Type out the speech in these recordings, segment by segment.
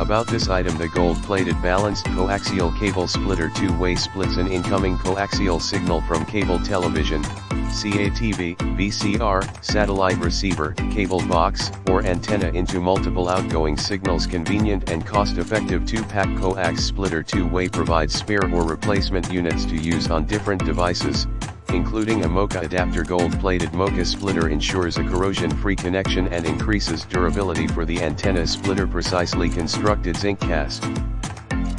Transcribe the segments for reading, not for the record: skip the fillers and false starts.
About this item: the gold-plated balanced coaxial cable splitter two-way splits an incoming coaxial signal from cable television, CATV, VCR, satellite receiver, cable box, or antenna into multiple outgoing signals. Convenient and cost-effective two-pack coax splitter two-way provides spare or replacement units to use on different devices, including a MoCA adapter. Gold-plated MoCA splitter ensures a corrosion-free connection and increases durability for the antenna splitter. Precisely constructed zinc cast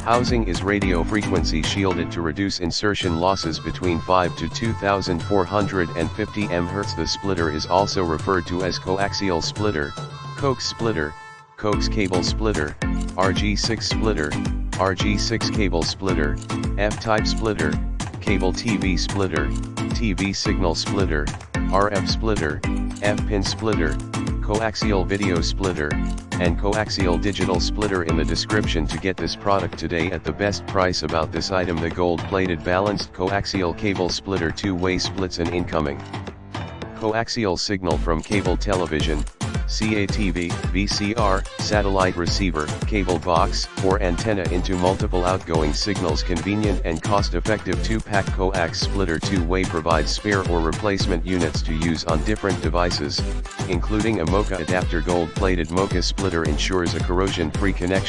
housing is radio frequency shielded to reduce insertion losses between 5 to 2450 MHz. The splitter is also referred to as coaxial splitter, coax splitter, coax cable splitter, RG6 splitter, RG6 cable splitter, F-type splitter, cable TV splitter, TV signal splitter, RF splitter, F-pin splitter, coaxial video splitter, and coaxial digital splitter in the description to get this product today at the best price. About this item: the gold-plated balanced coaxial cable splitter two-way splits an incoming coaxial signal from cable television, CATV, VCR, satellite receiver, cable box, or antenna into multiple outgoing signals. Convenient and cost-effective two-pack coax splitter two-way provides spare or replacement units to use on different devices, including a MoCA adapter. Gold-plated MoCA splitter ensures a corrosion-free connection